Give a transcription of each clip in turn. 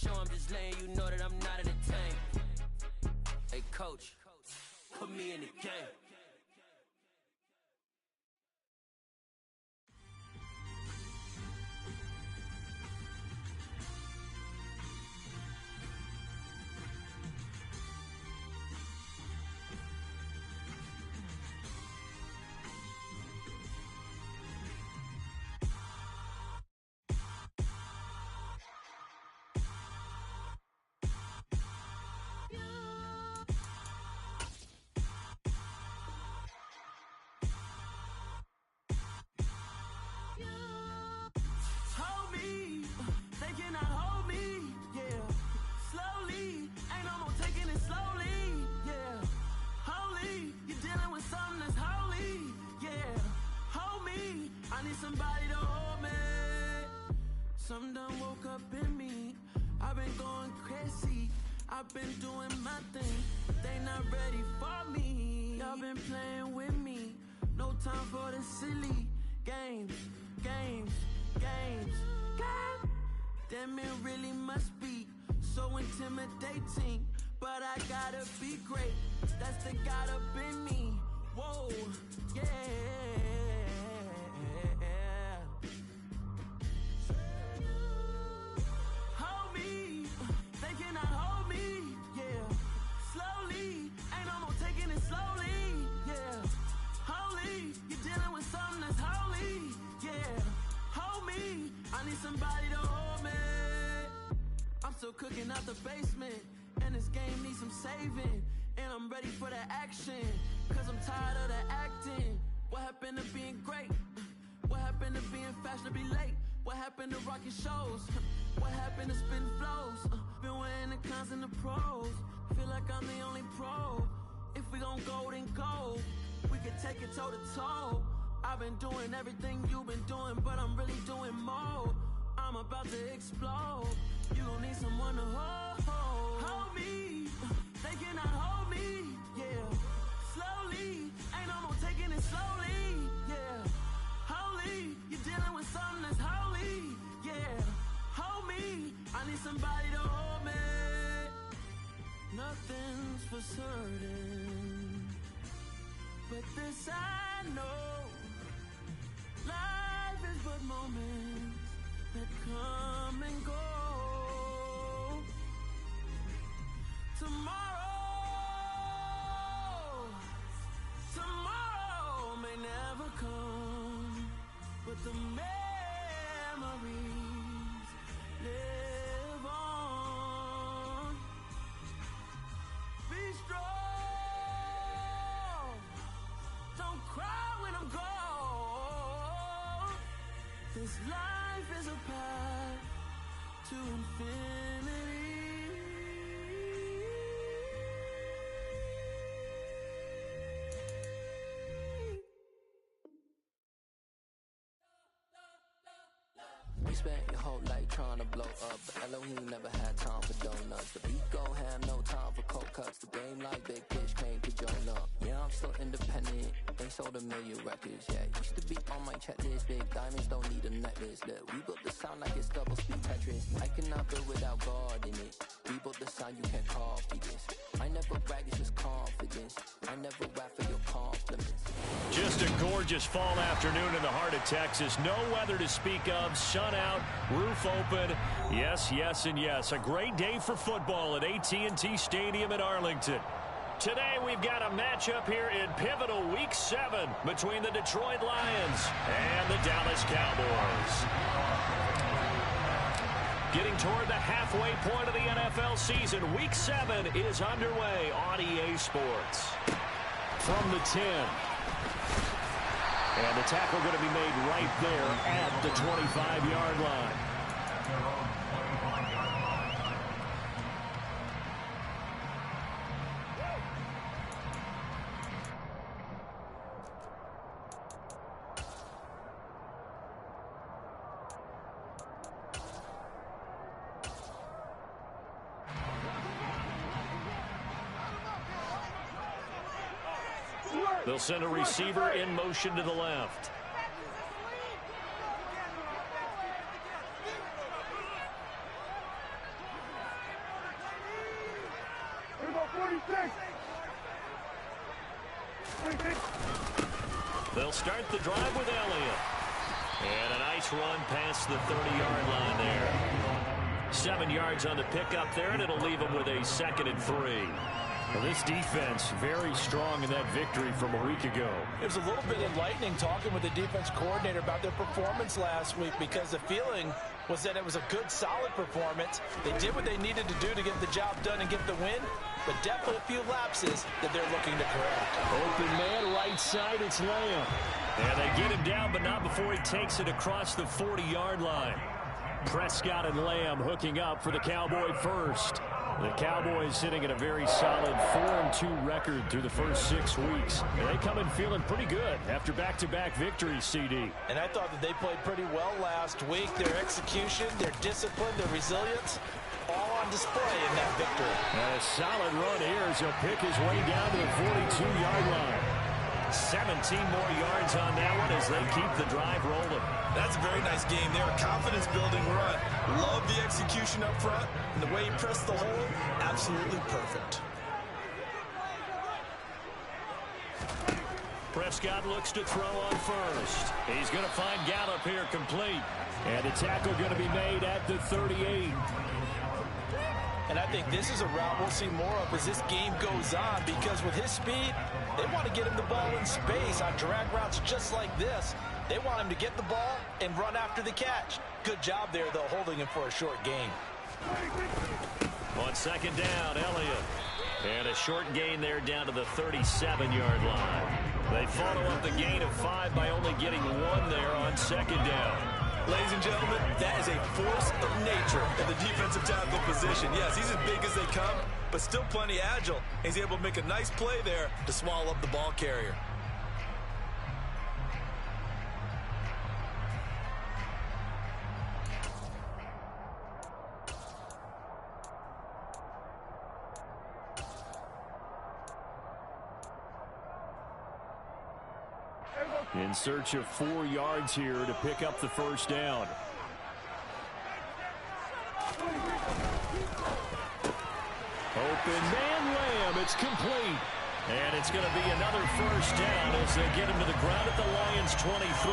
show, I'm just letting you know that I'm not in the tank. Hey, coach, put me in the game. Something done woke up in me. I've been going crazy. I've been doing my thing. They not ready for me. Y'all been playing with me. No time for the silly games. God damn, it really must be so intimidating. But I gotta be great. That's the God up in me. Whoa, yeah. Somebody to hold me. I'm still cooking out the basement, and this game needs some saving. And I'm ready for the action, cause I'm tired of the acting. What happened to being great? What happened to being fashionably late? What happened to rocking shows? What happened to spitting flows? Been weighing the cons and the pros. Feel like I'm the only pro. If we gon' go, then go. We could take it toe to toe. I've been doing everything you've been doing, but I'm really doing more. I'm about to explode. You gon' need someone to hold me. They cannot hold me, yeah. Slowly, ain't no more taking it slowly, yeah. Holy, you're dealing with something that's holy, yeah. Hold me, I need somebody to hold me. Nothing's for certain, but this I know. Life is but moments that come and go. Tomorrow may never come, but the memories live on. Be strong, don't cry when I'm gone. This life is a path to infinity. We spent your whole life trying to blow up, but Elohim never had time for donuts. The beat go ham, no time for cold cuts. The game like Big Fish came to join up. Yeah, I'm still independent, they sold 1 million records. Yeah, used to be on my checklist. Big diamonds don't need a necklace. Look, we built the sound like it's double speed Tetris. I cannot build without God in it. We built the sound, you can't copy this. I never brag, it's just confidence. I never rap for your compliments. Just a gorgeous fall afternoon in the heart of Texas. No weather to speak of. Sun out, roof open. Yes, yes, and yes. A great day for football at AT&T Stadium in Arlington. Today we've got a matchup here in pivotal Week 7 between the Detroit Lions and the Dallas Cowboys. Getting toward the halfway point of the NFL season, Week 7 is underway on EA Sports. From the 10. And the tackle going to be made right there at the 25-yard line. They'll send a receiver in motion to the left. start the drive with Elliott. And a nice run past the 30-yard line there. 7 yards on the pickup there, and it'll leave them with a 2nd and 3. Well, this defense very strong in that victory from a week ago. It was a little bit enlightening talking with the defense coordinator about their performance last week, because the feeling was that it was a good, solid performance. They did what they needed to do to get the job done and get the win, but definitely a few lapses that they're looking to correct. Open man, right side, it's Lamb. And they get him down, but not before he takes it across the 40-yard line. Prescott and Lamb hooking up for the Cowboy first. The Cowboys sitting at a very solid 4-2 record through the first 6 weeks. They come in feeling pretty good after back-to-back victories, CD. And I thought that they played pretty well last week. Their execution, their discipline, their resilience, all on display in that victory. And a solid run here as he'll pick his way down to the 42-yard line. 17 more yards on that one as they keep the drive rolling. That's a very nice game there. A confidence-building run. Love the execution up front. And the way he pressed the hole, absolutely perfect. Prescott looks to throw on first. He's going to find Gallup here complete. And a tackle going to be made at the 38. And I think this is a route we'll see more of as this game goes on, because with his speed, they want to get him the ball in space on drag routes just like this. They want him to get the ball and run after the catch. Good job there, though, holding him for a short gain. On 2nd down, Elliott. And a short gain there down to the 37-yard line. They follow up the gain of 5 by only getting 1 there on 2nd down. Ladies and gentlemen, that is a force of nature in the defensive tackle position. Yes, he's as big as they come, but still plenty agile. He's able to make a nice play there to swallow up the ball carrier. In search of 4 yards here to pick up the first down. Open man, Lamb. It's complete. And it's going to be another first down as they get him to the ground at the Lions' 23.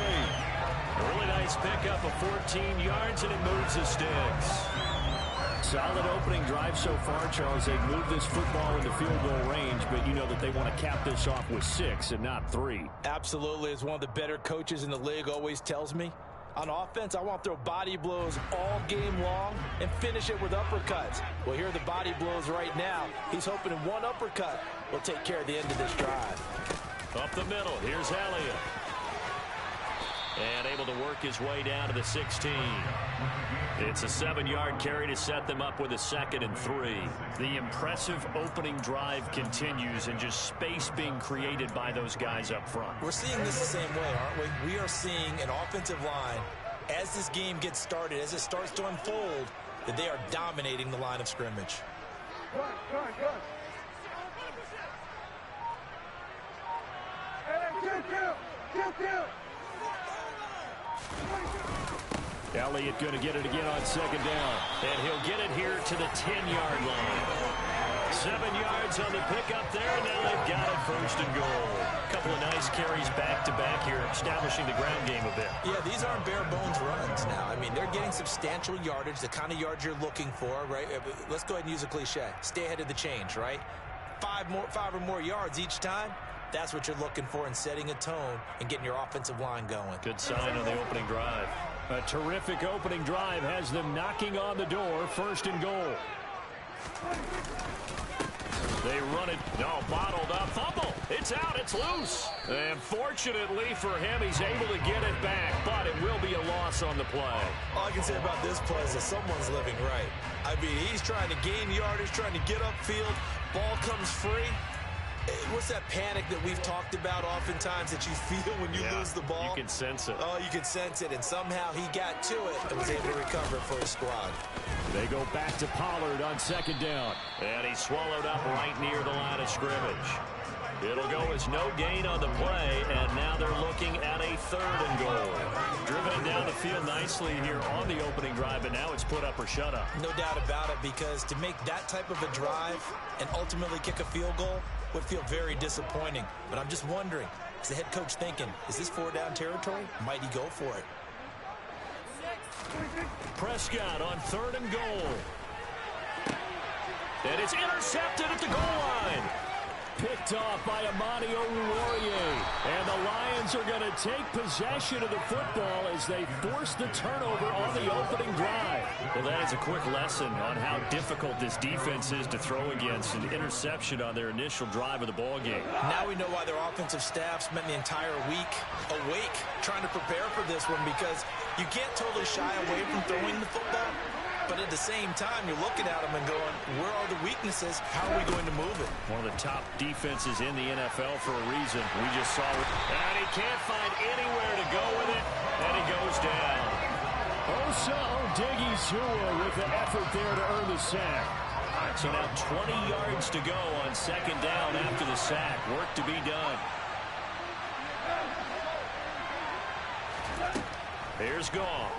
Really nice pickup of 14 yards, and it moves the sticks. Solid opening drive so far, Charles. They've moved this football into field goal range, but you know that they want to cap this off with 6 and not 3. Absolutely. As one of the better coaches in the league always tells me, on offense, I want to throw body blows all game long and finish it with uppercuts. Well, here are the body blows right now. He's hoping in one uppercut will take care of the end of this drive. Up the middle, here's Elliott. And able to work his way down to the 16. It's a 7-yard carry to set them up with a 2nd and 3. The impressive opening drive continues, and just space being created by those guys up front. We're seeing this the same way, aren't we? We are seeing an offensive line, as this game gets started, as it starts to unfold, that they are dominating the line of scrimmage. Elliott going to get it again on 2nd down. And he'll get it here to the 10-yard line. 7 yards on the pickup there, and now they've got it 1st and goal. A couple of nice carries back-to-back here, establishing the ground game a bit. Yeah, these aren't bare-bones runs now. I mean, they're getting substantial yardage, the kind of yards you're looking for, right? Let's go ahead and use a cliche. Stay ahead of the change, right? 5 or more yards each time. That's what you're looking for in setting a tone and getting your offensive line going. Good sign on the opening drive. A terrific opening drive has them knocking on the door, 1st and goal. They run it. No, bottled up. Fumble. It's out. It's loose. And fortunately for him, he's able to get it back, but it will be a loss on the play. All I can say about this play is that someone's living right. I mean, he's trying to gain yardage, trying to get upfield. Ball comes free. What's that panic that we've talked about oftentimes that you feel when you lose the ball? You can sense it. Oh, you can sense it, and somehow he got to it and was able to recover for his squad. They go back to Pollard on 2nd down. And he's swallowed up right near the line of scrimmage. It'll go as no gain on the play, and now they're looking at a 3rd and goal. Driven it down the field nicely here on the opening drive, and now it's put up or shut up. No doubt about it, because to make that type of a drive and ultimately kick a field goal, would feel very disappointing. But I'm just wondering, is the head coach thinking, is this 4-down territory? Might he go for it? Prescott on 3rd and goal. And it's intercepted at the goal line. Picked off by Amani Oruwariye. And the Lions are going to take possession of the football as they force the turnover on the opening drive. Well, that is a quick lesson on how difficult this defense is to throw against. An interception on their initial drive of the ball game. Now we know why their offensive staff spent the entire week awake trying to prepare for this one, because you can't totally shy away from throwing the football. But at the same time, you're looking at them and going, where are the weaknesses? How are we going to move it? One of the top defenses in the NFL for a reason. We just saw it. And he can't find anywhere to go with it. And he goes down. Osa Odighizuwa with the effort there to earn the sack. All right, so now 20 yards to go on 2nd down after the sack. Work to be done. Here's Goff.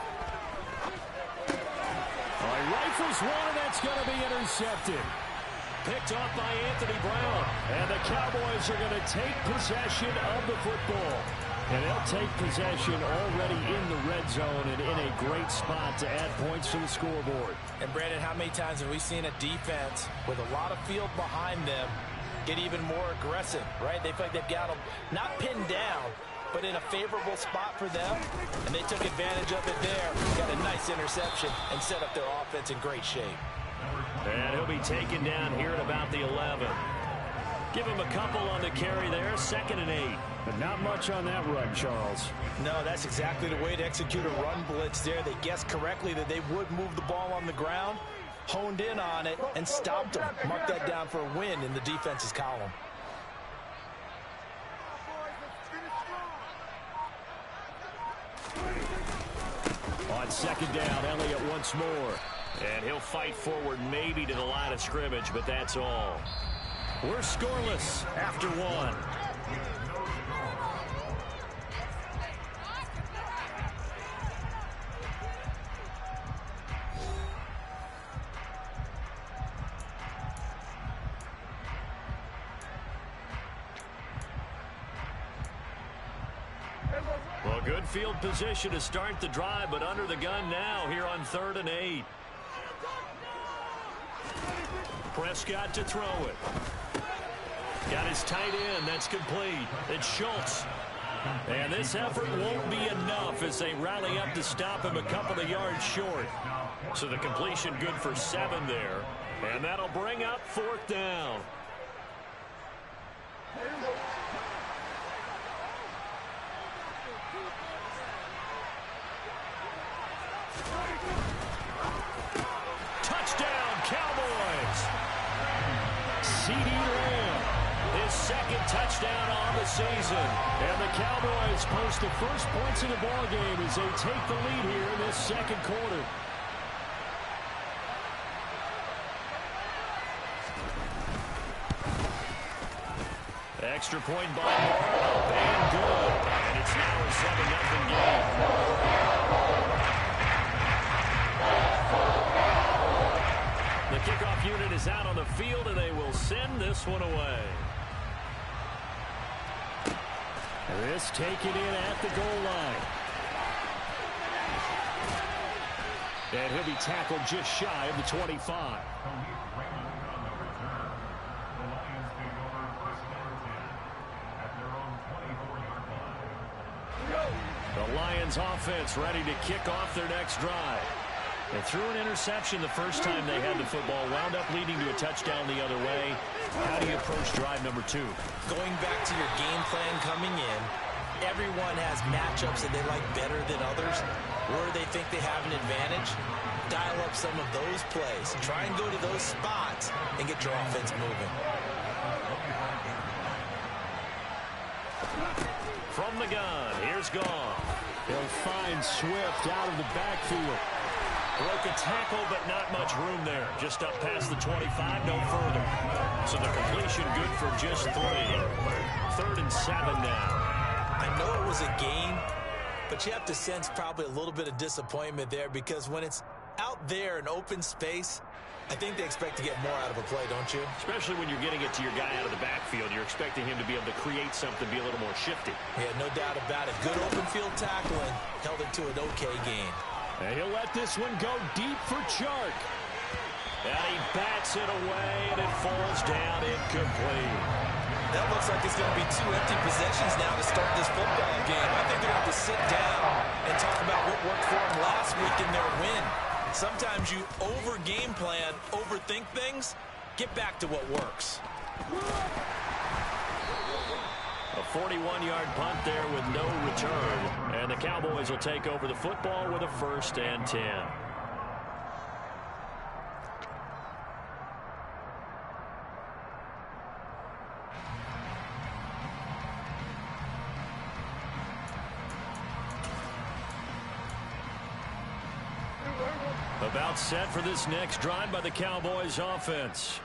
All right, rifles one, and that's going to be intercepted. Picked off by Anthony Brown. And the Cowboys are going to take possession of the football. And they'll take possession already in the red zone and in a great spot to add points to the scoreboard. And, Brandon, how many times have we seen a defense with a lot of field behind them get even more aggressive, right? They feel like they've got them not pinned down, but in a favorable spot for them, and they took advantage of it there. Got a nice interception and set up their offense in great shape. And he'll be taken down here at about the 11. Give him a couple on the carry there, 2nd and 8. But not much on that run, Charles. No, that's exactly the way to execute a run blitz there. They guessed correctly that they would move the ball on the ground, honed in on it, and stopped them. Mark that down for a win in the defense's column. On 2nd down, Elliott once more. And he'll fight forward maybe to the line of scrimmage, but that's all. We're scoreless after 1. Well, good field position to start the drive, but under the gun now here on 3rd and 8. Prescott to throw it. Got his tight end. That's complete. It's Schultz. And this effort won't be enough as they rally up to stop him a couple of yards short. So the completion good for 7 there. And that'll bring up 4th down. Touchdown, Cowboys. CeeDee Lamb, his 2nd touchdown on the season. And the Cowboys post the first points of the ball game as they take the lead here in this 2nd quarter. Extra point by Moore, up and good. And it's now a 7-0 game. The kickoff unit is out on the field, and they will send this one away. This taken in at the goal line. And he'll be tackled just shy of the 25. The Lions offense ready to kick off their next drive. They threw an interception the first time they had the football, wound up leading to a touchdown the other way. How do you approach drive number 2? Going back to your game plan coming in, everyone has matchups that they like better than others. Where they think they have an advantage, dial up some of those plays. Try and go to those spots and get your offense moving. From the gun, here's Goff. He'll find Swift out of the backfield. Broke a tackle, but not much room there. Just up past the 25, no further. So the completion good for just 3. 3rd and 7 now. I know it was a gain, but you have to sense probably a little bit of disappointment there, because when it's out there in open space, I think they expect to get more out of a play, don't you? Especially when you're getting it to your guy out of the backfield. You're expecting him to be able to create something, be a little more shifty. Yeah, no doubt about it. Good open field tackling. Held it to an okay gain. And he'll let this one go deep for Chark. And he bats it away, and it falls down incomplete. That looks like it's going to be 2 empty possessions now to start this football game. I think they're going to have to sit down and talk about what worked for them last week in their win. Sometimes you over-game plan, overthink things. Get back to what works. A 41-yard punt there with no return. And the Cowboys will take over the football with a 1st and 10. About set for this next drive by the Cowboys offense.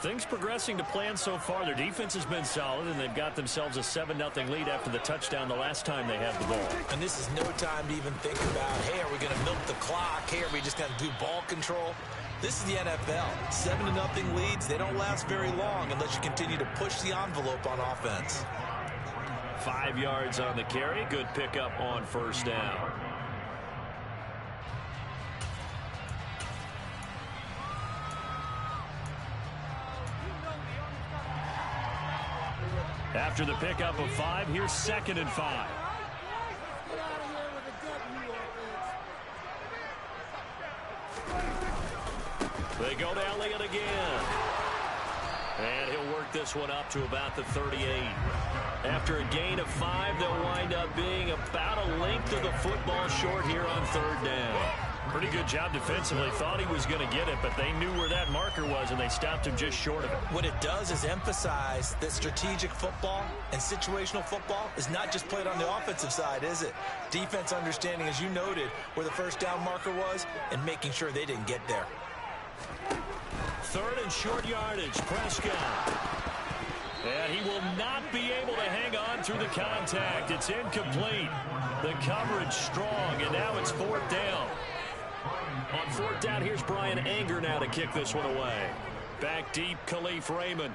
Things progressing to plan so far. Their defense has been solid, and they've got themselves a 7-0 lead after the touchdown the last time they had the ball. And this is no time to even think about, hey, are we going to milk the clock? Hey, are we just going to do ball control? This is the NFL. 7-0 leads, they don't last very long unless you continue to push the envelope on offense. 5 yards on the carry. Good pickup on 1st down. After the pickup of 5, here's 2nd and 5. They go to Elliott again. And he'll work this one up to about the 38. After a gain of 5, they'll wind up being about a length of the football short here on 3rd down. Pretty good job defensively. Thought he was going to get it, but they knew where that marker was, and they stopped him just short of it. What it does is emphasize that strategic football and situational football is not just played on the offensive side, is it? Defense understanding, as you noted, where the 1st down marker was and making sure they didn't get there. 3rd and short yardage. Prescott. And he will not be able to hang on through the contact. It's incomplete. The coverage strong, and now it's 4th down. On 4th down, here's Brian Anger now to kick this one away. Back deep, Khalif Raymond.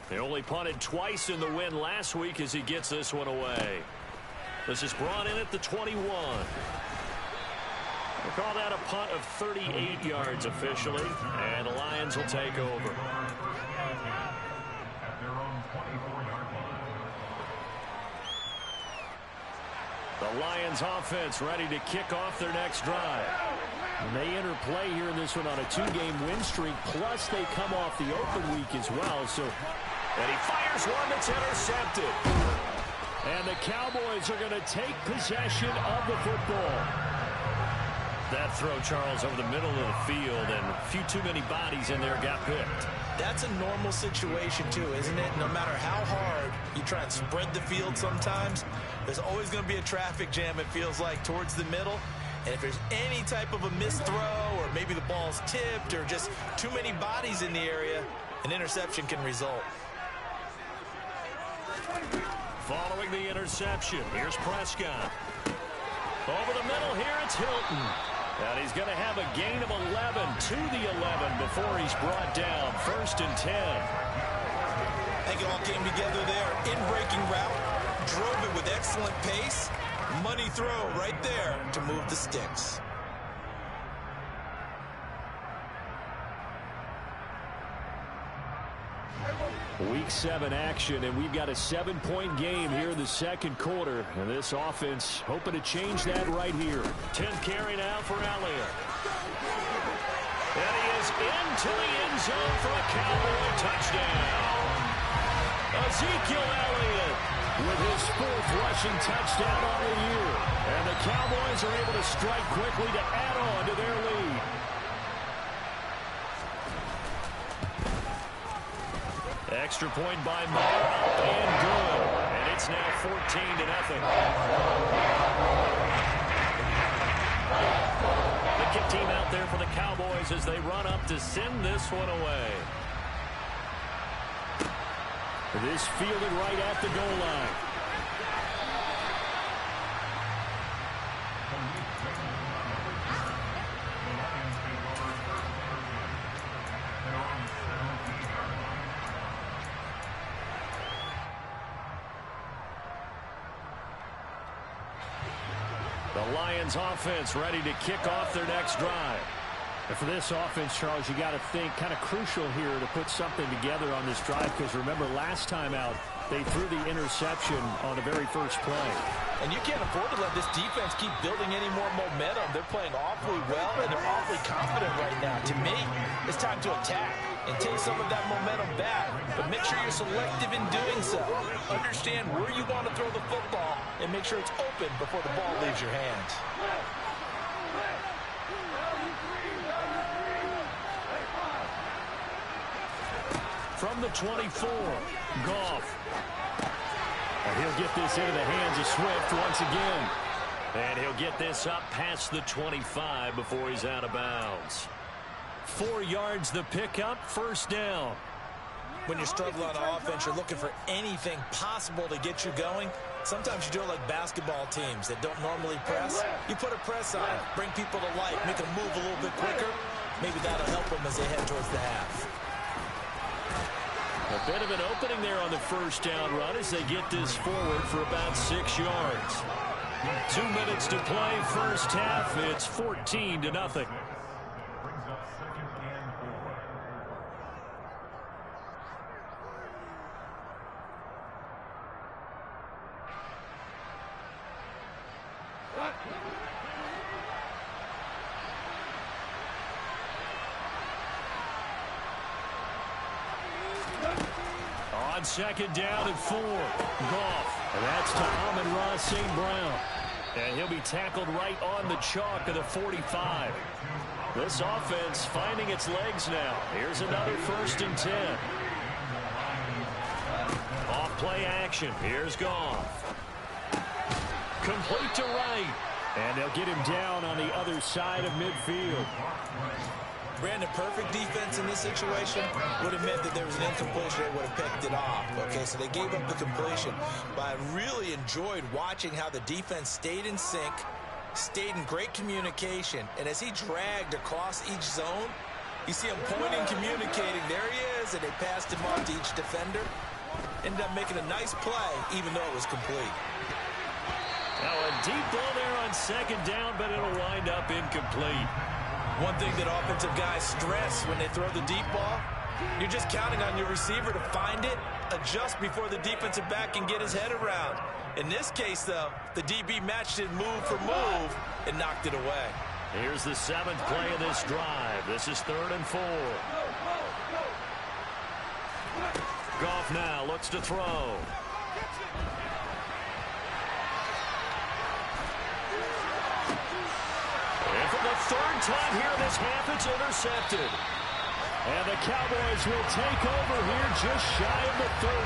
They only punted twice in the win last week as he gets this one away. This is brought in at the 21. We'll call that a punt of 38 yards officially, and the Lions will take over. The Lions offense ready to kick off their next drive. And they enter play here in this one on a 2-game win streak, plus they come off the open week as well. And he fires one that's intercepted. And the Cowboys are going to take possession of the football. That throw, Charles, over the middle of the field, and a few too many bodies in there got picked. That's a normal situation, too, isn't it? No matter how hard you try and spread the field sometimes, there's always going to be a traffic jam, it feels like, towards the middle. And if there's any type of a missed throw, or maybe the ball's tipped, or just too many bodies in the area, an interception can result. Following the interception, here's Prescott. Over the middle here, it's Hilton. And he's going to have a gain of 11 to the 11 before he's brought down. 1st and 10. I think it all came together there. In-breaking route, drove it with excellent pace. Money throw right there to move the sticks. Week 7 action, and we've got a 7-point game here in the 2nd quarter. And this offense hoping to change that right here. 10th carry now for Elliott. And he is into the end zone for a Cowboy touchdown. Ezekiel Elliott with his 4th rushing touchdown on the year. And the Cowboys are able to strike quickly to add on to their lead. Extra point by Meyer, and good. And it's now 14-0. The kick team out there for the Cowboys as they run up to send this one away. This fielded right at the goal line. The Lions offense ready to kick off their next drive. And for this offense, Charles, you got to think kind of crucial here to put something together on this drive, because remember last time out they threw the interception on the very first play. And you can't afford to let this defense keep building any more momentum. They're playing awfully well, and they're awfully confident right now. To me, it's time to attack and take some of that momentum back. But make sure you're selective in doing so. Understand where you want to throw the football and make sure it's open before the ball leaves your hands. From the 24, Goff. And he'll get this into the hands of Swift once again. And he'll get this up past the 25 before he's out of bounds. 4 yards the pickup, first down. When you're struggling on offense, you're looking for anything possible to get you going. Sometimes you do it like basketball teams that don't normally press. You put a press on, bring people to life, make them move a little bit quicker. Maybe that'll help them as they head towards the half. A bit of an opening there on the first down run as they get this forward for about 6 yards. 2 minutes to play, first half. It's 14-0. On second down and 4, Goff. And that's to Amon-Ra St. Brown. And he'll be tackled right on the chalk of the 45. This offense finding its legs now. Here's another 1st and 10. Off play action. Here's Goff. Complete to right. And they'll get him down on the other side of midfield. Brandon, perfect defense in this situation would have meant that there was an incompletion. They would have picked it off. Okay, so they gave up the completion. But I really enjoyed watching how the defense stayed in sync, stayed in great communication. And as he dragged across each zone, you see him pointing, communicating. There he is, and they passed him off to each defender. Ended up making a nice play, even though it was complete. Now a deep ball there on second down, but it'll wind up incomplete. One thing that offensive guys stress when they throw the deep ball, you're just counting on your receiver to find it, adjust before the defensive back can get his head around. In this case, though, the DB matched it move for move and knocked it away. Here's the 7th play of this drive. This is 3rd and 4. Goff now looks to throw. And for the 3rd time here this half, it's intercepted. And the Cowboys will take over here just shy of the 30.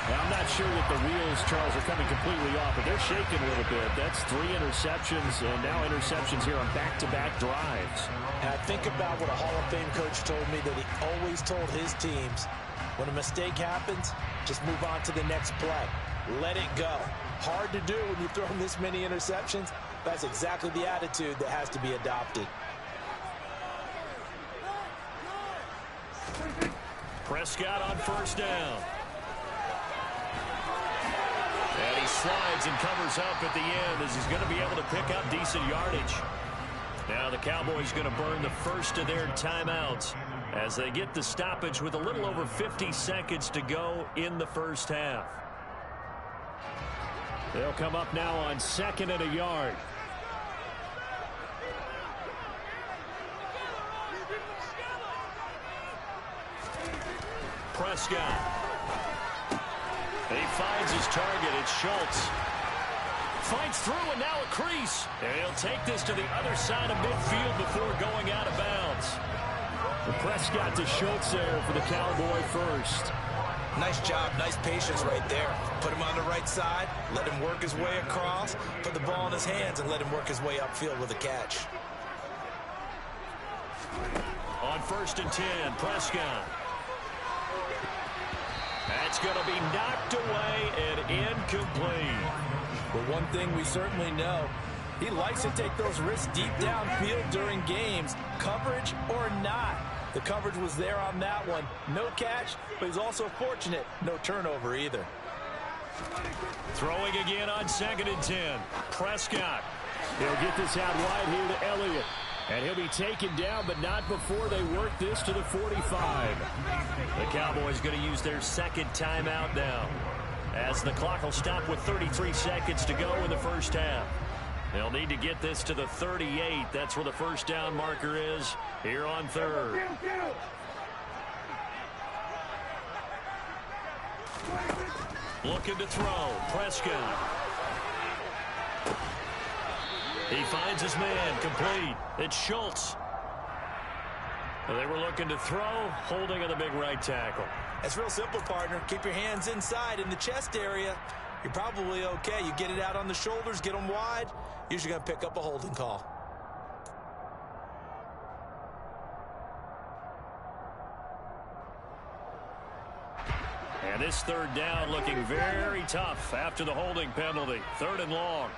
Now, I'm not sure that the wheels, Charles, are coming completely off, but they're shaking a little bit. That's 3 interceptions, and now interceptions here on back-to-back drives. And I think about what a Hall of Fame coach told me, that he always told his teams, when a mistake happens, just move on to the next play. Let it go. Hard to do when you've thrown this many interceptions. That's exactly the attitude that has to be adopted. Prescott on first down. And he slides and covers up at the end as he's going to be able to pick up decent yardage. Now the Cowboys going to burn the first of their timeouts as they get the stoppage with a little over 50 seconds to go in the first half. They'll come up now on 2nd and a yard. Prescott. He finds his target. It's Schultz. Finds through and now a crease. And he'll take this to the other side of midfield before going out of bounds. The Prescott to Schultz there for the Cowboy first. Nice job, nice patience right there. Put him on the right side, let him work his way across, put the ball in his hands, and let him work his way upfield with a catch. On 1st and 10, Prescott. That's going to be knocked away and incomplete. But one thing we certainly know, he likes to take those risks deep downfield during games, coverage or not. The coverage was there on that one. No catch, but he's also fortunate. No turnover either. Throwing again on 2nd and 10. Prescott He'll get this out wide here to Elliott. And he'll be taken down, but not before they work this to the 45. The Cowboys going to use their second timeout now, as the clock will stop with 33 seconds to go in the first half. They'll need to get this to the 38. That's where the first down marker is here on third. Looking to throw. Prescott. He finds his man. Complete. It's Schultz. They were looking to throw. Holding on the big right tackle. It's real simple, partner. Keep your hands inside in the chest area. You're probably okay. You get it out on the shoulders, get them wide. Usually going to pick up a holding call. And this third down looking very tough after the holding penalty. Third and long.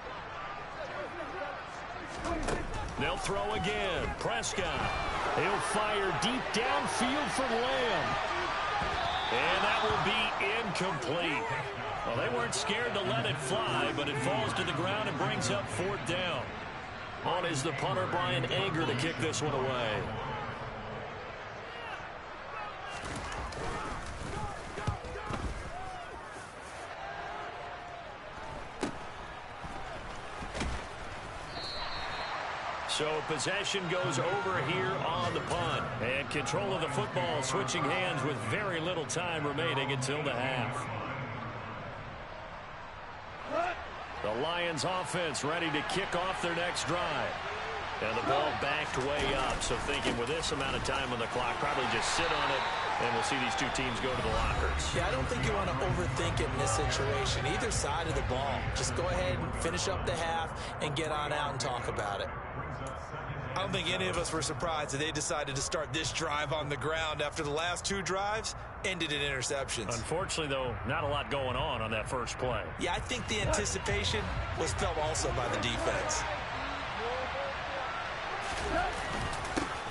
They'll throw again. Prescott. He'll fire deep downfield for Lamb. And that will be incomplete. Well, they weren't scared to let it fly, but it falls to the ground and brings up fourth down. On is the punter, Brian Anger, to kick this one away. So possession goes over here on the punt. And control of the football switching hands with very little time remaining until the half. The Lions offense ready to kick off their next drive. And the ball backed way up. So thinking with this amount of time on the clock, probably just sit on it. And we'll see these two teams go to the lockers. Yeah, I don't think you want to overthink it in this situation. Either side of the ball. Just go ahead and finish up the half and get on out and talk about it. I don't think any of us were surprised that they decided to start this drive on the ground after the last two drives ended in interceptions. Unfortunately, though, not a lot going on that first play. Yeah, I think the anticipation was felt also by the defense.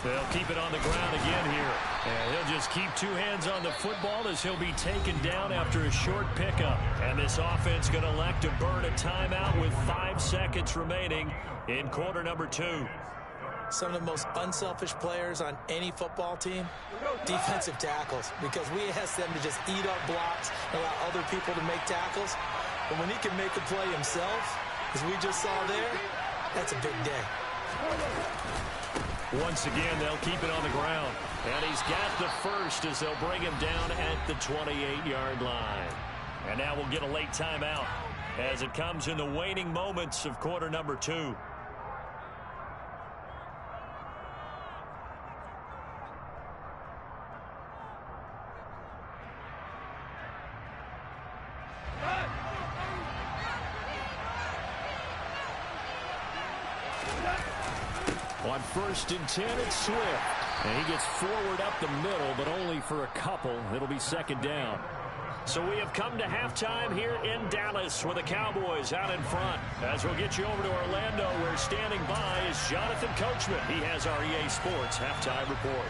They'll keep it on the ground again here. And he'll just keep two hands on the football as he'll be taken down after a short pickup. And this offense going to elect to burn a timeout with 5 seconds remaining in quarter number 2. Some of the most unselfish players on any football team, defensive tackles, because we ask them to just eat up blocks and allow other people to make tackles. But when he can make a play himself, as we just saw there, that's a big day. Once again, they'll keep it on the ground. And he's got the first as they'll bring him down at the 28-yard line. And now we'll get a late timeout as it comes in the waning moments of quarter number 2. On 1st and 10, it's Swift. And he gets forward up the middle, but only for a couple. It'll be second down. So we have come to halftime here in Dallas with the Cowboys out in front. As we'll get you over to Orlando, where standing by is Jonathan Coachman. He has our EA Sports halftime report.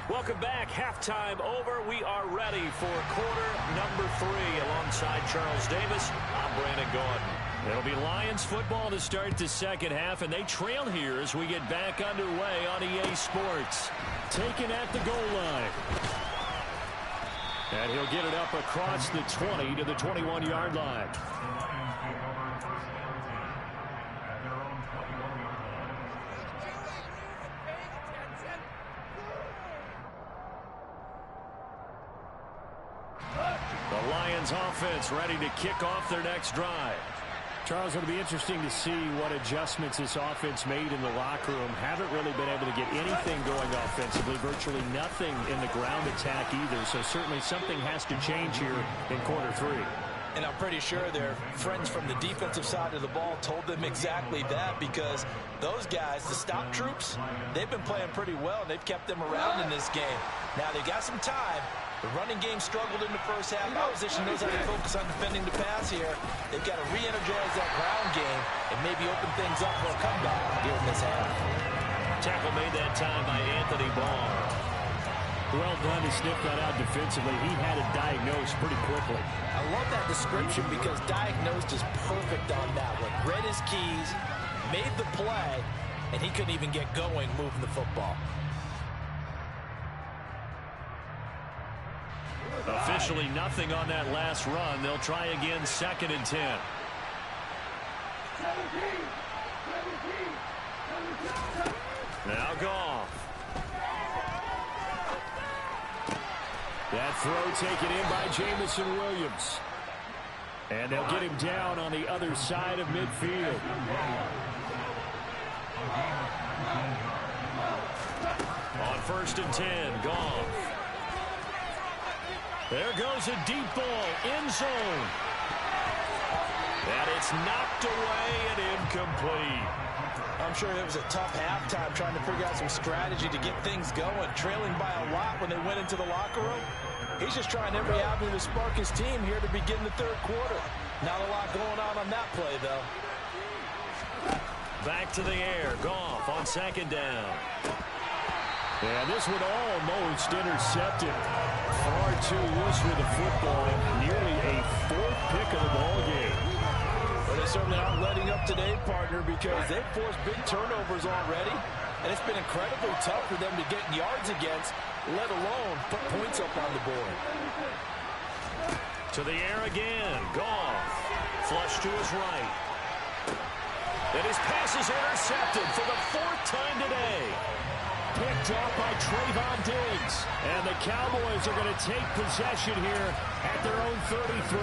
Welcome back. Halftime over. We are ready for quarter number 3. Alongside Charles Davis, I'm Brandon Gordon. It'll be Lions football to start the second half, and they trail here as we get back underway on EA Sports. Taken at the goal line. And he'll get it up across the 20 to the 21-yard line. The Lions offense ready to kick off their next drive. Charles, it'll be interesting to see what adjustments this offense made in the locker room. Haven't really been able to get anything going offensively, virtually nothing in the ground attack either. So certainly something has to change here in quarter 3. And I'm pretty sure their friends from the defensive side of the ball told them exactly that, because those guys, the stop troops, they've been playing pretty well, and they've kept them around in this game. Now, they got some time. The running game struggled in the first half. Opposition knows how to focus on defending the pass here. They've got to re-energize that ground game and maybe open things up for a comeback here in this half. Tackle made that time by Anthony Barr. Well done to sniff that out defensively. He had it diagnosed pretty quickly. I love that description because diagnosed is perfect on that one. Read his keys, made the play, and he couldn't even get going moving the football. Officially nothing on that last run. They'll try again, 2nd and 10. Now Goff. That throw taken in by Jamison Williams. And they'll get him down on the other side of midfield. On 1st and 10, Goff. There goes a deep ball, end zone. And it's knocked away and incomplete. I'm sure it was a tough halftime trying to figure out some strategy to get things going. Trailing by a lot when they went into the locker room. He's just trying every avenue to spark his team here to begin the 3rd quarter. Not a lot going on that play, though. Back to the air. Goff on 2nd down. And this one almost intercepted. Far too loose with the football. Nearly a 4th pick of the ball game. Well, they certainly aren't letting up today, partner, because they've forced big turnovers already. And it's been incredibly tough for them to get yards against, let alone put points up on the board. To the air again. Goff. Flush to his right. And his pass is intercepted for the 4th time today. Picked off by Trayvon Diggs. And the Cowboys are going to take possession here at their own 33.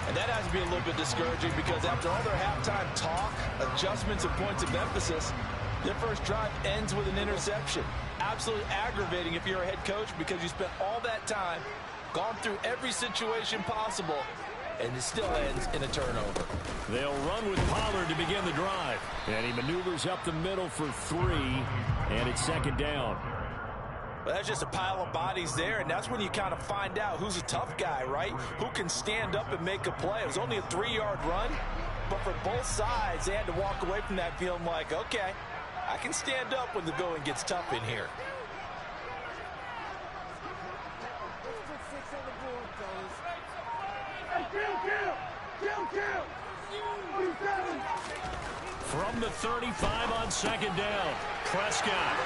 And that has to be a little bit discouraging because after all their halftime talk, adjustments and points of emphasis, their first drive ends with an interception. Absolutely aggravating if you're a head coach because you spent all that time, gone through every situation possible, and it still ends in a turnover. They'll run with Pollard to begin the drive. And he maneuvers up the middle for 3, and it's 2nd down. Well, that's just a pile of bodies there, and that's when you kind of find out who's a tough guy, right? Who can stand up and make a play. It was only a 3-yard run, but for both sides, they had to walk away from that feeling like, okay, I can stand up when the going gets tough in here. From the 35 on 2nd down, Prescott.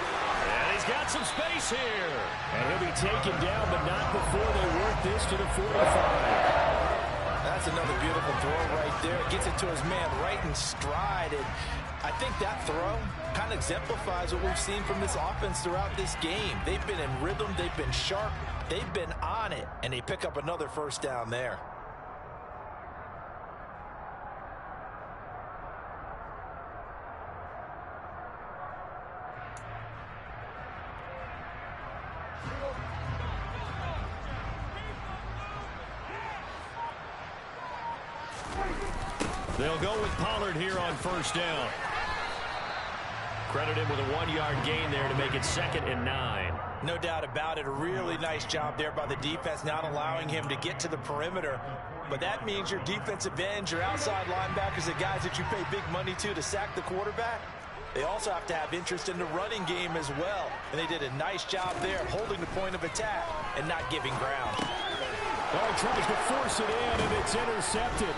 And he's got some space here. And he'll be taken down, but not before they work this to the 45. That's another beautiful throw right there. Gets it to his man right in stride. And I think that throw kind of exemplifies what we've seen from this offense throughout this game. They've been in rhythm. They've been sharp. They've been on it. And they pick up another 1st down there. They'll go with Pollard here on 1st down. Credit him with a 1-yard gain there to make it 2nd and 9. No doubt about it. A really nice job there by the defense, not allowing him to get to the perimeter. But that means your defensive ends, your outside linebackers, the guys that you pay big money to sack the quarterback, they also have to have interest in the running game as well. And they did a nice job there holding the point of attack and not giving ground. Oh, tries to force it in, and it's intercepted.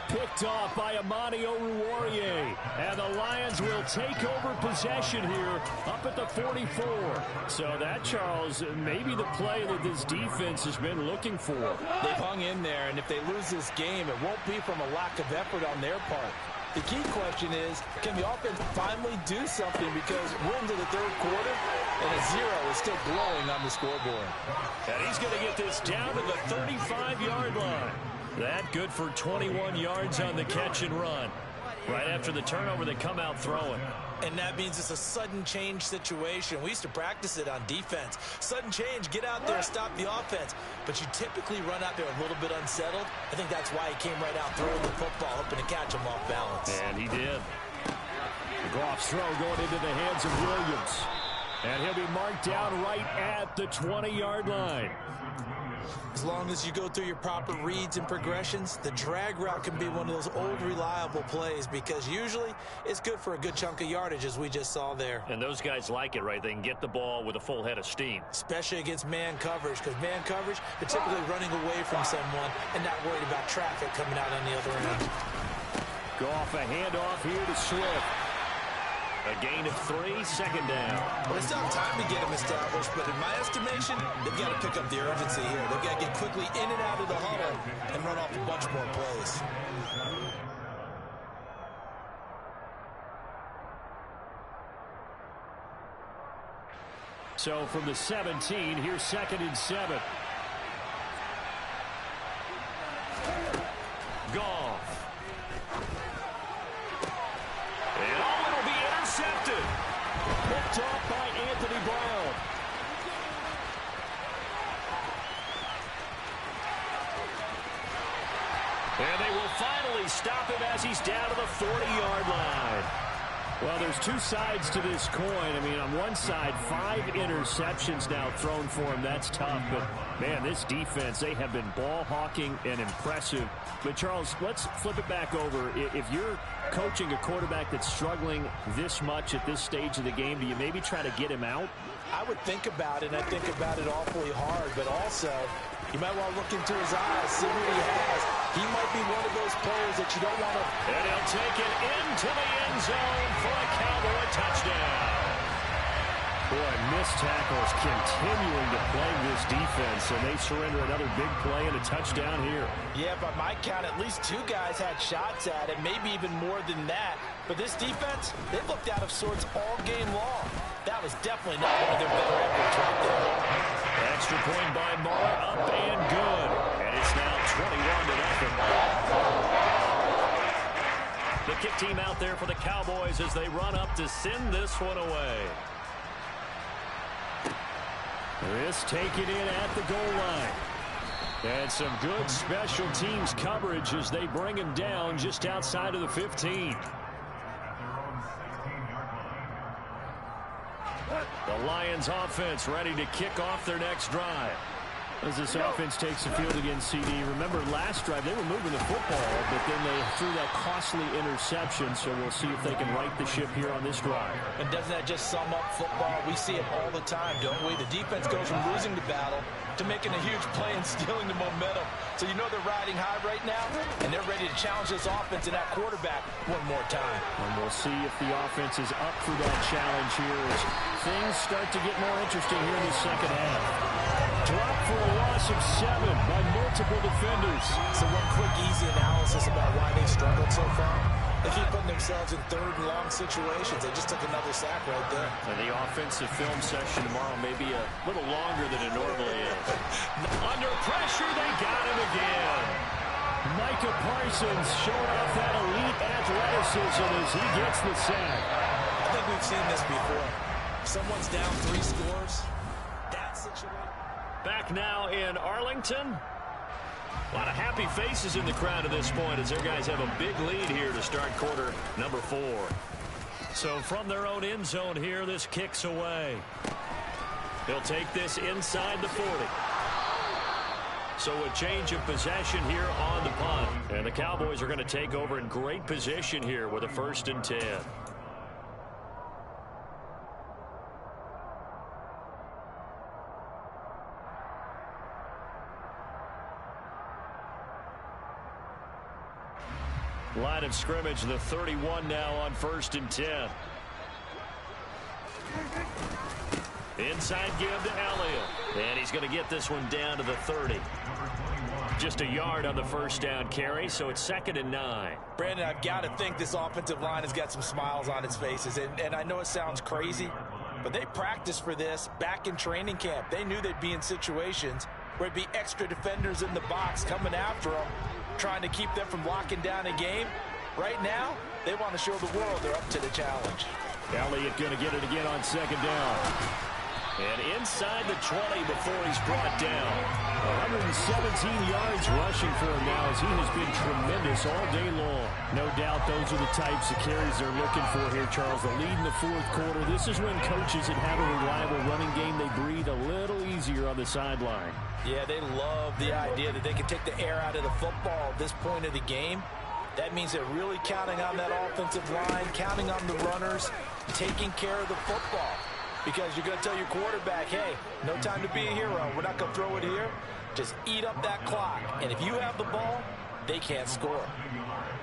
Picked off by Amani Oruwariye. And the Lions will take over possession here up at the 44. So that, Charles, may be the play that this defense has been looking for. They've hung in there, and if they lose this game, it won't be from a lack of effort on their part. The key question is, can the offense finally do something, because we're into the 3rd quarter, and a 0 is still glowing on the scoreboard. And he's going to get this down to the 35-yard line. That good for 21 yards on the catch and run. Right after the turnover, they come out throwing. And that means it's a sudden change situation. We used to practice it on defense. Sudden change, get out there, stop the offense. But you typically run out there a little bit unsettled. I think that's why he came right out throwing the football, hoping to catch him off balance. And he did. The Goff's throw going into the hands of Williams. And he'll be marked down right at the 20-yard line. As long as you go through your proper reads and progressions, the drag route can be one of those old reliable plays because usually it's good for a good chunk of yardage, as we just saw there. And those guys like it, right? They can get the ball with a full head of steam. Especially against man coverage, because man coverage, they're typically running away from someone and not worried about traffic coming out on the other end. Goff, a handoff here to Swift. A gain of 3, second down. Well, they still have time to get him established, but in my estimation, they've got to pick up the urgency here. They've got to get quickly in and out of the huddle and run off a bunch more plays. So from the 17, here's 2nd and 7. Goff. And it'll be intercepted. Picked off by Anthony Brown. And they will finally stop him as he's down to the 40-yard line. Well, there's two sides to this coin. I mean, on one side, 5 interceptions now thrown for him. That's tough. But, man, this defense, they have been ball hawking and impressive. But, Charles, let's flip it back over. If you're coaching a quarterback that's struggling this much at this stage of the game, do you maybe try to get him out? I would think about it, and I think about it awfully hard. But also, you might want to look into his eyes, see what he has. He might be one of those players that you don't want to... And he'll take it into the end zone for a Cowboy touchdown. Boy, missed tackles continuing to plague this defense, and they surrender another big play and a touchdown here. Yeah, by my count, at least 2 guys had shots at it, maybe even more than that. But this defense, they looked out of sorts all game long. That was definitely not one of their better efforts right there. Extra point by Marr, up and good. And it's now 21-0. The kick team out there for the Cowboys as they run up to send this one away. This taken in at the goal line. And some good special teams coverage as they bring him down just outside of the 15. The Lions offense ready to kick off their next drive. As this offense takes the field against CD. Remember, last drive, they were moving the football, but then they threw that costly interception, so we'll see if they can right the ship here on this drive. And doesn't that just sum up football? We see it all the time, don't we? The defense goes from losing the battle to making a huge play and stealing the momentum. So you know they're riding high right now, and they're ready to challenge this offense and that quarterback one more time. And we'll see if the offense is up for that challenge here as things start to get more interesting here in the second half. Drop for a loss of 7 by multiple defenders. So one quick, easy analysis about why they struggled so far. They keep putting themselves in 3rd and long situations. They just took another sack right there. And the offensive film session tomorrow may be a little longer than it normally is. Under pressure, they got him again. Micah Parsons showing off that elite athleticism as he gets the sack. I think we've seen this before. Someone's down 3 scores. That situation. Back now in Arlington. A lot of happy faces in the crowd at this point as their guys have a big lead here to start quarter number 4. So from their own end zone here, this kicks away. They'll take this inside the 40. So a change of possession here on the punt. And the Cowboys are going to take over in great position here with a 1st and 10. Line of scrimmage, the 31 now on 1st and 10. Inside give to Elliott. And he's going to get this one down to the 30. Just a yard on the 1st down carry, so it's 2nd and 9. Brandon, I've got to think this offensive line has got some smiles on its faces. And I know it sounds crazy, but they practiced for this back in training camp. They knew they'd be in situations where it'd be extra defenders in the box coming after them, trying to keep them from locking down a game. Right now, they want to show the world they're up to the challenge. Elliott going to get it again on 2nd down. And inside the 20 before he's brought down. 17 yards rushing for him now as he has been tremendous all day long. No doubt those are the types of carries they're looking for here, Charles. The lead in the fourth quarter. This is when coaches that have a reliable running game, they breathe a little easier on the sideline. Yeah, they love the idea that they can take the air out of the football at this point of the game. That means they're really counting on that offensive line, counting on the runners, taking care of the football. Because you're going to tell your quarterback, hey, no time to be a hero. We're not going to throw it here. Just eat up that clock. And if you have the ball, they can't score.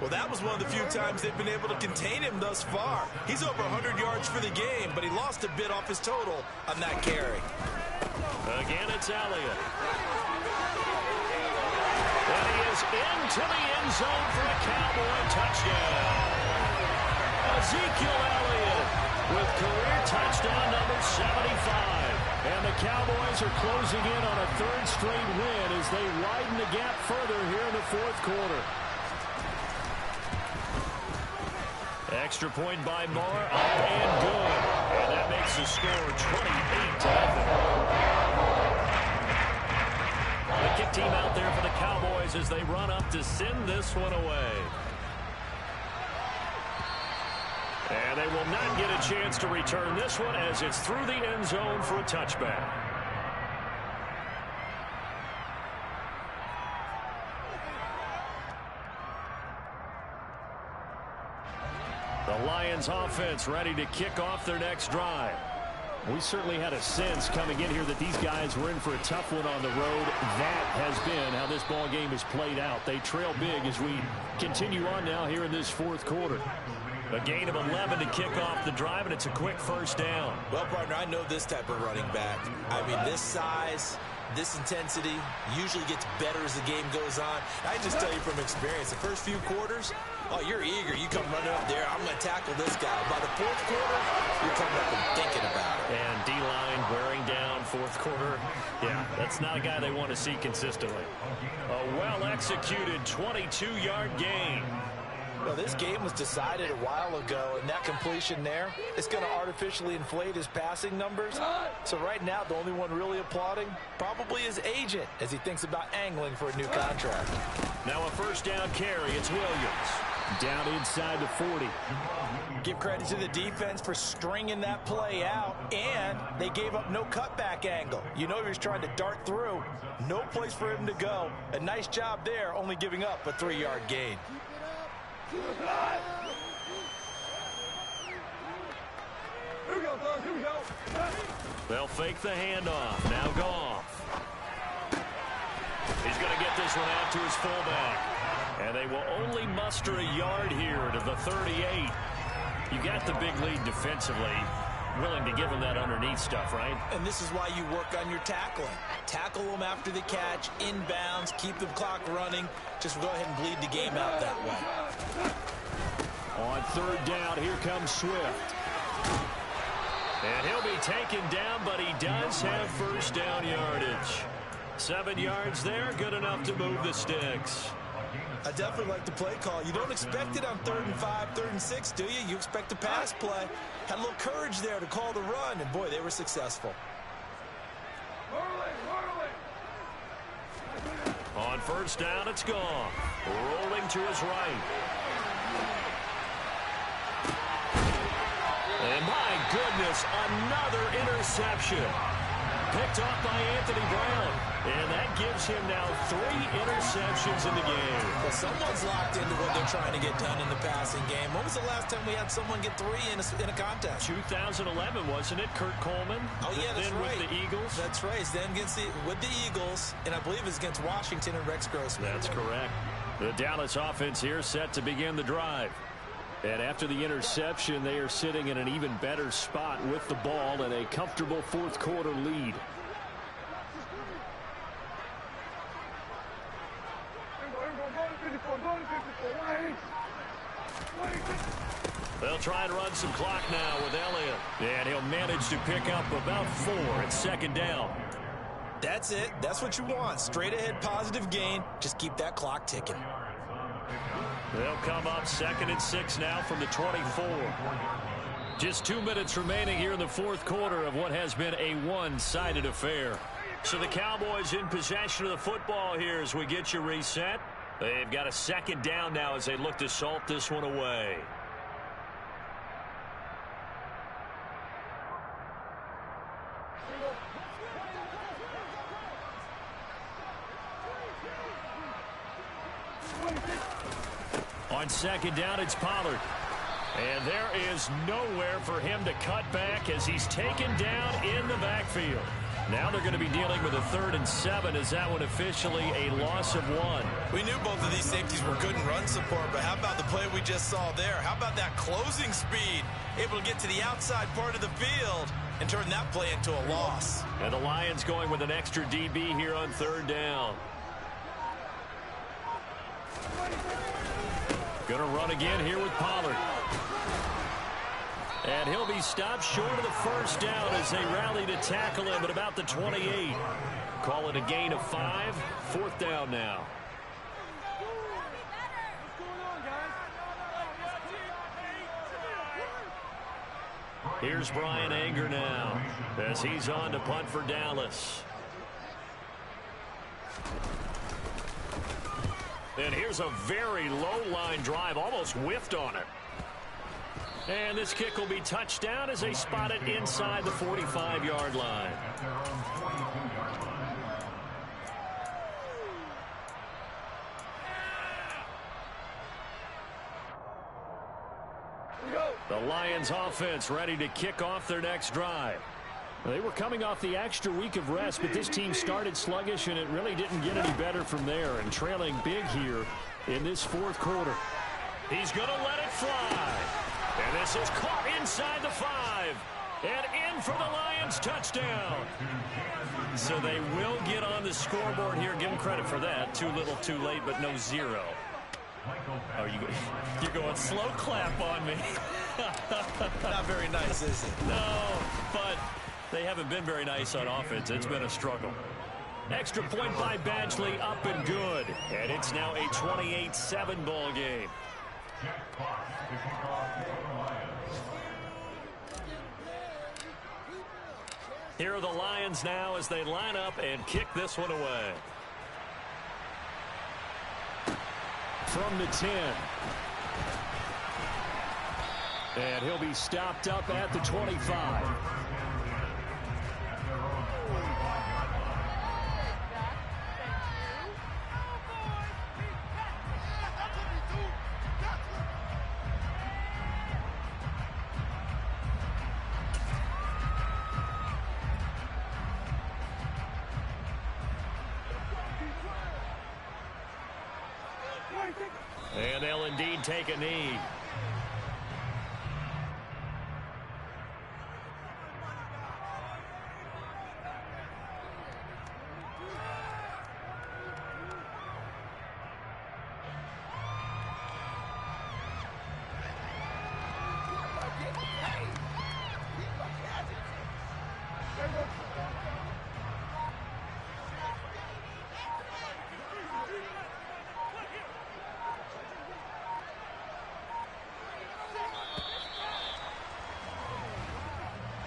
Well, that was one of the few times they've been able to contain him thus far. He's over 100 yards for the game, but he lost a bit off his total on that carry. Again, it's Elliott. And he is into the end zone for a Cowboy touchdown. Ezekiel Elliott with career touchdown number 75. And the Cowboys are closing in on a third straight win as they widen the gap further here in the fourth quarter. Extra point by Moore, up and good. And that makes the score 28-0. The kick team out there for the Cowboys as they run up to send this one away. And they will not get a chance to return this one as it's through the end zone for a touchback. The Lions offense ready to kick off their next drive. We certainly had a sense coming in here that these guys were in for a tough one on the road. That has been how this ball game has played out. They trail big as we continue on now here in this fourth quarter. A gain of 11 to kick off the drive, and it's a quick first down. Well, partner, I know this type of running back. I mean, this size, this intensity usually gets better as the game goes on. I just tell you from experience, the first few quarters, oh, you're eager. You come running up there, I'm going to tackle this guy. By the fourth quarter, you're coming up and thinking about it. And D-line wearing down fourth quarter. Yeah, that's not a guy they want to see consistently. A well-executed 22-yard gain. Well, this game was decided a while ago, and that completion there is going to artificially inflate his passing numbers. So right now, the only one really applauding probably his agent as he thinks about angling for a new contract. Now a first down carry. It's Williams. Down inside the 40. Give credit to the defense for stringing that play out, and they gave up no cutback angle. You know he was trying to dart through. No place for him to go. A nice job there, only giving up a 3-yard gain. They'll fake the handoff. Now Goff. He's going to get this one out to his fullback. And they will only muster a yard here to the 38. You got the big lead defensively. Willing to give him that underneath stuff, right? And this is why you work on your tackling. Tackle them after the catch, inbounds, keep the clock running. Just go ahead and bleed the game out that way. On third down, here comes Swift. And he'll be taken down, but he does have first down yardage. 7 yards there, good enough to move the sticks. I definitely like the play call. You don't expect it on 3rd and 5, 3rd and 6, do you? You expect a pass play. Had a little courage there to call the run, and boy, they were successful. On first down, it's gone. Rolling to his right. And my goodness, another interception. Picked off by Anthony Brown. And that gives him now 3 interceptions in the game. Well, someone's locked into what they're trying to get done in the passing game. When was the last time we had someone get 3 in a contest? 2011, wasn't it? Kurt Coleman. Oh, yeah, that's then right. With the Eagles. That's right. Then with the Eagles, and I believe it's against Washington and Rex Grossman. That's correct. The Dallas offense here set to begin the drive. And after the interception, they are sitting in an even better spot with the ball and a comfortable fourth quarter lead. They'll try and run some clock now with Elliott. And he'll manage to pick up about 4 at second down. That's it. That's what you want. Straight ahead positive gain. Just keep that clock ticking. They'll come up 2nd and 6 now from the 24. Just 2 minutes remaining here in the fourth quarter of what has been a one-sided affair. So the Cowboys in possession of the football here as we get you reset. They've got a second down now as they look to salt this one away. On second down, it's Pollard. And there is nowhere for him to cut back as he's taken down in the backfield. Now they're going to be dealing with a 3rd and 7 as that one officially a loss of 1. We knew both of these safeties were good in run support, but how about the play we just saw there? How about that closing speed? Able to get to the outside part of the field and turn that play into a loss. And the Lions going with an extra DB here on 3rd down. Going to run again here with Pollard. And he'll be stopped short of the first down as they rally to tackle him at about the 28. Call it a gain of 5. 4th down now. Here's Brian Anger now as he's on to punt for Dallas. And here's a very low-line drive, almost whiffed on it. And this kick will be touchdown as they spot it inside the 45-yard line. The Lions offense ready to kick off their next drive. They were coming off the extra week of rest, but this team started sluggish, and it really didn't get any better from there, and trailing big here in this 4th quarter. He's going to let it fly. And this is caught inside the 5. And in for the Lions touchdown. So they will get on the scoreboard here. Give them credit for that. Too little, too late, but no 0. Oh, you're going slow clap on me. Not very nice, is it? No, but they haven't been very nice on offense. It's been a struggle. Extra point by Badgley, up and good. And it's now a 28-7 ball game. Here are the Lions now as they line up and kick this one away. From the 10. And he'll be stopped up at the 25. And they'll indeed take a knee.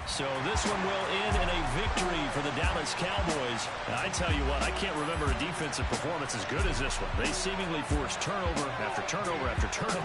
So this one will end in a victory for the Dallas Cowboys. And I tell you what, I can't remember a defensive performance as good as this one. They seemingly forced turnover after turnover after turnover.